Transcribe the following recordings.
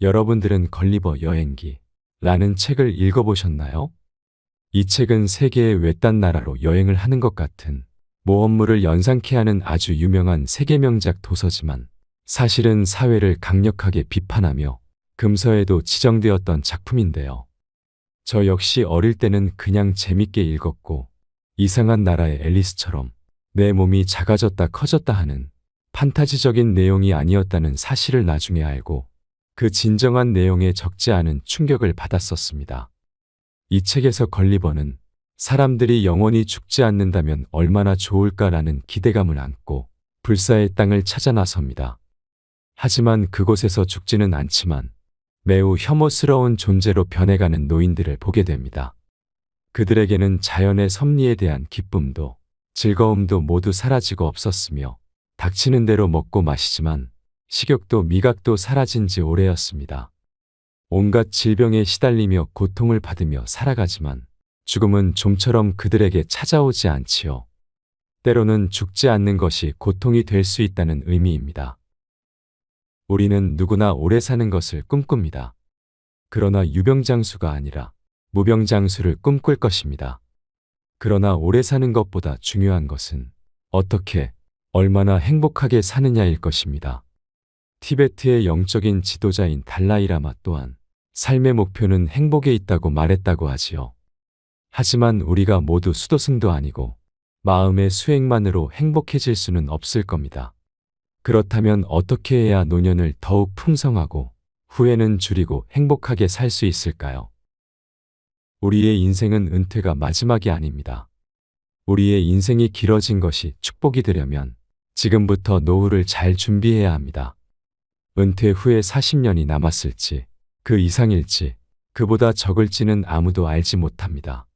여러분들은 걸리버 여행기라는 책을 읽어보셨나요? 이 책은 세계의 외딴 나라로 여행을 하는 것 같은 모험물을 연상케 하는 아주 유명한 세계 명작 도서지만 사실은 사회를 강력하게 비판하며 금서에도 지정되었던 작품인데요. 저 역시 어릴 때는 그냥 재밌게 읽었고 이상한 나라의 앨리스처럼 내 몸이 작아졌다 커졌다 하는 판타지적인 내용이 아니었다는 사실을 나중에 알고 그 진정한 내용에 적지 않은 충격을 받았었습니다. 이 책에서 걸리버는 사람들이 영원히 죽지 않는다면 얼마나 좋을까라는 기대감을 안고 불사의 땅을 찾아 나섭니다. 하지만 그곳에서 죽지는 않지만 매우 혐오스러운 존재로 변해가는 노인들을 보게 됩니다. 그들에게는 자연의 섭리에 대한 기쁨도 즐거움도 모두 사라지고 없었으며 닥치는 대로 먹고 마시지만 식욕도 미각도 사라진 지 오래였습니다. 온갖 질병에 시달리며 고통을 받으며 살아가지만 죽음은 좀처럼 그들에게 찾아오지 않지요. 때로는 죽지 않는 것이 고통이 될 수 있다는 의미입니다. 우리는 누구나 오래 사는 것을 꿈꿉니다. 그러나 유병장수가 아니라 무병장수를 꿈꿀 것입니다. 그러나 오래 사는 것보다 중요한 것은 어떻게, 얼마나 행복하게 사느냐일 것입니다. 티베트의 영적인 지도자인 달라이라마 또한 삶의 목표는 행복에 있다고 말했다고 하지요. 하지만 우리가 모두 수도승도 아니고 마음의 수행만으로 행복해질 수는 없을 겁니다. 그렇다면 어떻게 해야 노년을 더욱 풍성하고 후회는 줄이고 행복하게 살 수 있을까요? 우리의 인생은 은퇴가 마지막이 아닙니다. 우리의 인생이 길어진 것이 축복이 되려면 지금부터 노후를 잘 준비해야 합니다. 은퇴 후에 40년이 남았을지, 그 이상일지, 그보다 적을지는 아무도 알지 못합니다.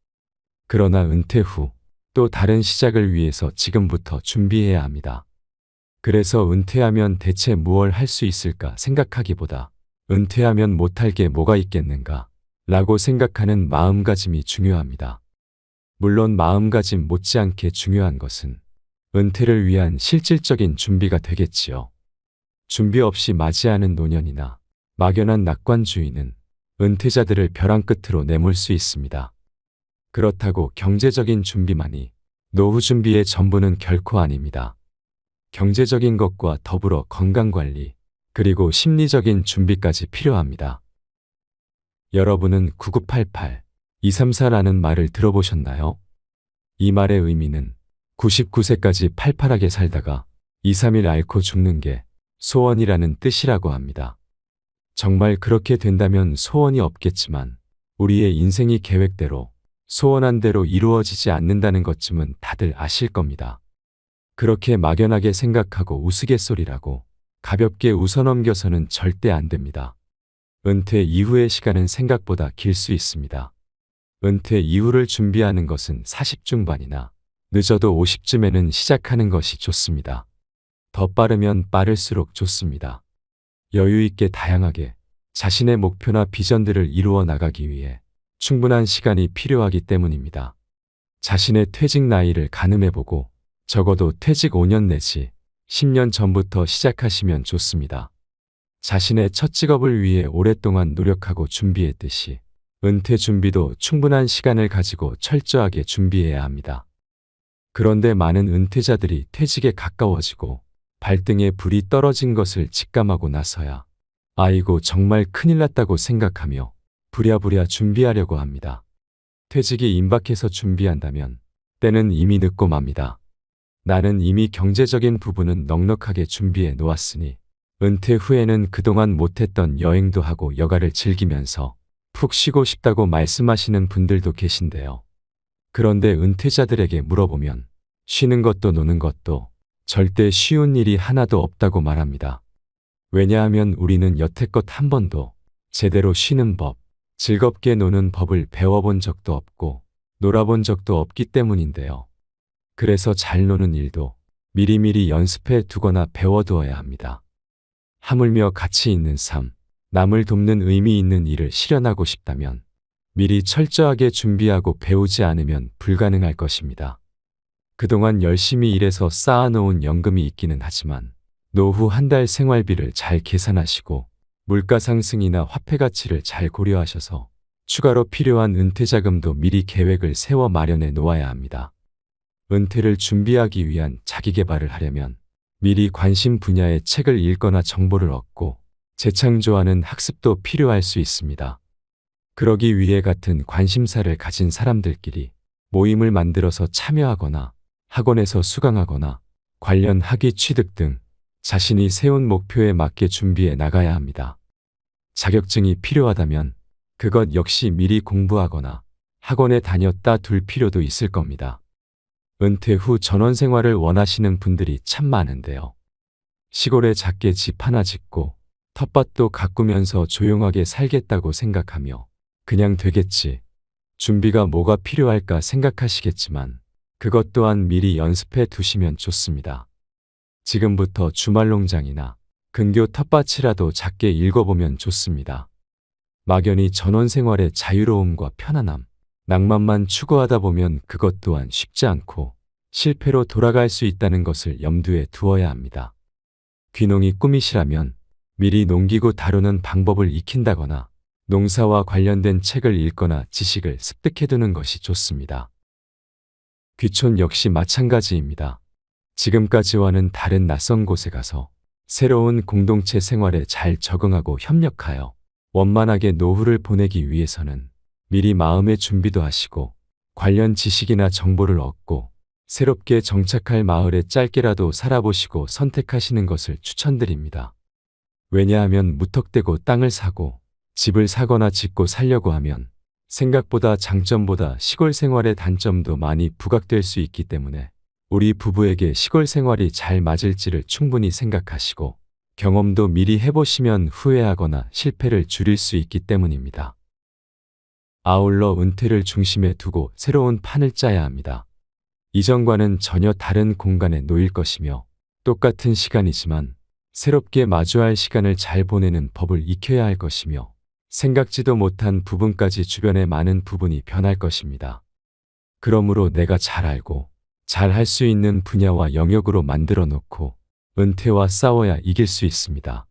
그러나 은퇴 후 또 다른 시작을 위해서 지금부터 준비해야 합니다. 그래서 은퇴하면 대체 무얼 할 수 있을까 생각하기보다 은퇴하면 못할 게 뭐가 있겠는가 라고 생각하는 마음가짐이 중요합니다. 물론 마음가짐 못지않게 중요한 것은 은퇴를 위한 실질적인 준비가 되겠지요. 준비 없이 맞이하는 노년이나 막연한 낙관주의는 은퇴자들을 벼랑 끝으로 내몰 수 있습니다. 그렇다고 경제적인 준비만이 노후 준비의 전부는 결코 아닙니다. 경제적인 것과 더불어 건강관리, 그리고 심리적인 준비까지 필요합니다. 여러분은 9988-234라는 말을 들어보셨나요? 이 말의 의미는 99세까지 팔팔하게 살다가 2, 3일 앓고 죽는 게 소원이라는 뜻이라고 합니다. 정말 그렇게 된다면 소원이 없겠지만 우리의 인생이 계획대로 소원한 대로 이루어지지 않는다는 것쯤은 다들 아실 겁니다. 그렇게 막연하게 생각하고 우스갯소리라고 가볍게 웃어넘겨서는 절대 안 됩니다. 은퇴 이후의 시간은 생각보다 길 수 있습니다. 은퇴 이후를 준비하는 것은 40 중반이나 늦어도 50쯤에는 시작하는 것이 좋습니다. 더 빠르면 빠를수록 좋습니다. 여유 있게 다양하게 자신의 목표나 비전들을 이루어 나가기 위해 충분한 시간이 필요하기 때문입니다. 자신의 퇴직 나이를 가늠해보고 적어도 퇴직 5년 내지 10년 전부터 시작하시면 좋습니다. 자신의 첫 직업을 위해 오랫동안 노력하고 준비했듯이 은퇴 준비도 충분한 시간을 가지고 철저하게 준비해야 합니다. 그런데 많은 은퇴자들이 퇴직에 가까워지고 발등에 불이 떨어진 것을 직감하고 나서야 아이고 정말 큰일 났다고 생각하며 부랴부랴 준비하려고 합니다. 퇴직이 임박해서 준비한다면 때는 이미 늦고 맙니다. 나는 이미 경제적인 부분은 넉넉하게 준비해 놓았으니 은퇴 후에는 그동안 못했던 여행도 하고 여가를 즐기면서 푹 쉬고 싶다고 말씀하시는 분들도 계신데요. 그런데 은퇴자들에게 물어보면 쉬는 것도 노는 것도 절대 쉬운 일이 하나도 없다고 말합니다. 왜냐하면 우리는 여태껏 한 번도 제대로 쉬는 법, 즐겁게 노는 법을 배워본 적도 없고 놀아본 적도 없기 때문인데요. 그래서 잘 노는 일도 미리미리 연습해 두거나 배워두어야 합니다. 하물며 가치 있는 삶, 남을 돕는 의미 있는 일을 실현하고 싶다면 미리 철저하게 준비하고 배우지 않으면 불가능할 것입니다. 그동안 열심히 일해서 쌓아놓은 연금이 있기는 하지만 노후 한 달 생활비를 잘 계산하시고 물가 상승이나 화폐 가치를 잘 고려하셔서 추가로 필요한 은퇴 자금도 미리 계획을 세워 마련해 놓아야 합니다. 은퇴를 준비하기 위한 자기 개발을 하려면 미리 관심 분야의 책을 읽거나 정보를 얻고 재창조하는 학습도 필요할 수 있습니다. 그러기 위해 같은 관심사를 가진 사람들끼리 모임을 만들어서 참여하거나 학원에서 수강하거나 관련 학위 취득 등 자신이 세운 목표에 맞게 준비해 나가야 합니다. 자격증이 필요하다면 그것 역시 미리 공부하거나 학원에 다녔다 둘 필요도 있을 겁니다. 은퇴 후 전원 생활을 원하시는 분들이 참 많은데요. 시골에 작게 집 하나 짓고 텃밭도 가꾸면서 조용하게 살겠다고 생각하며 그냥 되겠지, 준비가 뭐가 필요할까 생각하시겠지만 그것 또한 미리 연습해 두시면 좋습니다. 지금부터 주말농장이나 근교 텃밭이라도 작게 읽어보면 좋습니다. 막연히 전원 생활의 자유로움과 편안함, 낭만만 추구하다 보면 그것 또한 쉽지 않고 실패로 돌아갈 수 있다는 것을 염두에 두어야 합니다. 귀농이 꿈이시라면 미리 농기구 다루는 방법을 익힌다거나 농사와 관련된 책을 읽거나 지식을 습득해두는 것이 좋습니다. 귀촌 역시 마찬가지입니다. 지금까지와는 다른 낯선 곳에 가서 새로운 공동체 생활에 잘 적응하고 협력하여 원만하게 노후를 보내기 위해서는 미리 마음의 준비도 하시고 관련 지식이나 정보를 얻고 새롭게 정착할 마을에 짧게라도 살아보시고 선택하시는 것을 추천드립니다. 왜냐하면 무턱대고 땅을 사고 집을 사거나 짓고 살려고 하면 생각보다 장점보다 시골 생활의 단점도 많이 부각될 수 있기 때문에 우리 부부에게 시골 생활이 잘 맞을지를 충분히 생각하시고 경험도 미리 해보시면 후회하거나 실패를 줄일 수 있기 때문입니다. 아울러 은퇴를 중심에 두고 새로운 판을 짜야 합니다. 이전과는 전혀 다른 공간에 놓일 것이며 똑같은 시간이지만 새롭게 마주할 시간을 잘 보내는 법을 익혀야 할 것이며 생각지도 못한 부분까지 주변의 많은 부분이 변할 것입니다. 그러므로 내가 잘 알고 잘 할 수 있는 분야와 영역으로 만들어 놓고 은퇴와 싸워야 이길 수 있습니다.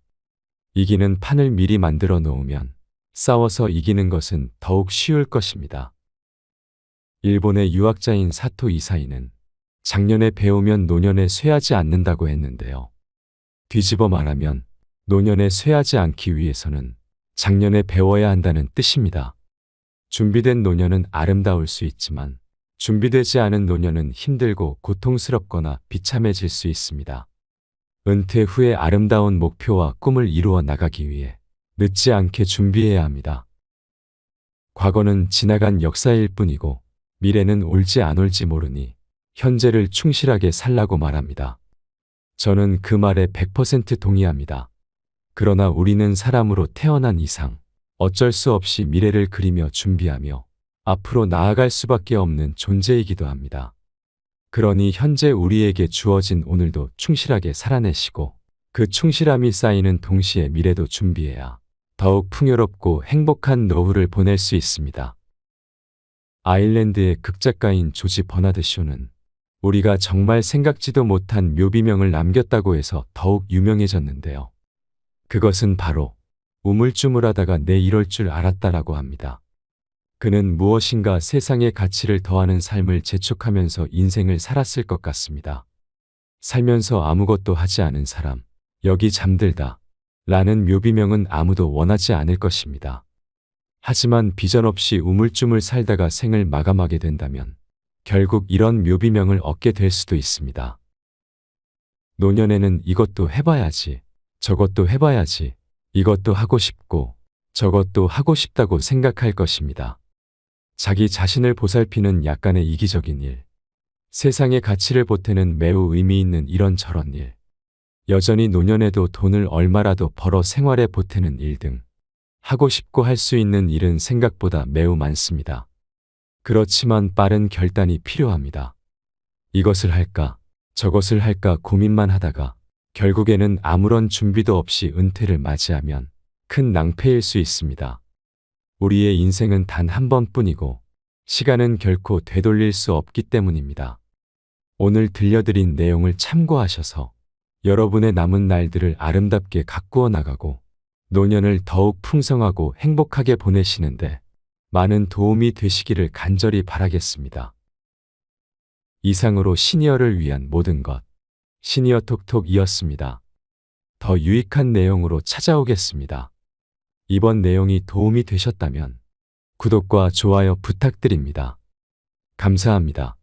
이기는 판을 미리 만들어 놓으면 싸워서 이기는 것은 더욱 쉬울 것입니다. 일본의 유학자인 사토 이사이는 작년에 배우면 노년에 쇠하지 않는다고 했는데요. 뒤집어 말하면 노년에 쇠하지 않기 위해서는 작년에 배워야 한다는 뜻입니다. 준비된 노년은 아름다울 수 있지만 준비되지 않은 노년은 힘들고 고통스럽거나 비참해질 수 있습니다. 은퇴 후에 아름다운 목표와 꿈을 이루어 나가기 위해 늦지 않게 준비해야 합니다. 과거는 지나간 역사일 뿐이고 미래는 올지 안 올지 모르니 현재를 충실하게 살라고 말합니다. 저는 그 말에 100% 동의합니다. 그러나 우리는 사람으로 태어난 이상 어쩔 수 없이 미래를 그리며 준비하며 앞으로 나아갈 수밖에 없는 존재이기도 합니다. 그러니 현재 우리에게 주어진 오늘도 충실하게 살아내시고 그 충실함이 쌓이는 동시에 미래도 준비해야 더욱 풍요롭고 행복한 노후를 보낼 수 있습니다. 아일랜드의 극작가인 조지 버나드 쇼는 우리가 정말 생각지도 못한 묘비명을 남겼다고 해서 더욱 유명해졌는데요. 그것은 바로 우물쭈물하다가 내 이럴 줄 알았다라고 합니다. 그는 무엇인가 세상의 가치를 더하는 삶을 재촉하면서 인생을 살았을 것 같습니다. 살면서 아무것도 하지 않은 사람, 여기 잠들다 라는 묘비명은 아무도 원하지 않을 것입니다. 하지만 비전 없이 우물쭈물 살다가 생을 마감하게 된다면 결국 이런 묘비명을 얻게 될 수도 있습니다. 노년에는 이것도 해봐야지, 저것도 해봐야지, 이것도 하고 싶고 저것도 하고 싶다고 생각할 것입니다. 자기 자신을 보살피는 약간의 이기적인 일, 세상의 가치를 보태는 매우 의미 있는 이런저런 일, 여전히 노년에도 돈을 얼마라도 벌어 생활에 보태는 일 등 하고 싶고 할 수 있는 일은 생각보다 매우 많습니다. 그렇지만 빠른 결단이 필요합니다. 이것을 할까, 저것을 할까 고민만 하다가 결국에는 아무런 준비도 없이 은퇴를 맞이하면 큰 낭패일 수 있습니다. 우리의 인생은 단 한 번뿐이고 시간은 결코 되돌릴 수 없기 때문입니다. 오늘 들려드린 내용을 참고하셔서 여러분의 남은 날들을 아름답게 가꾸어 나가고 노년을 더욱 풍성하고 행복하게 보내시는데 많은 도움이 되시기를 간절히 바라겠습니다. 이상으로 시니어를 위한 모든 것 시니어 톡톡이었습니다. 더 유익한 내용으로 찾아오겠습니다. 이번 내용이 도움이 되셨다면 구독과 좋아요 부탁드립니다. 감사합니다.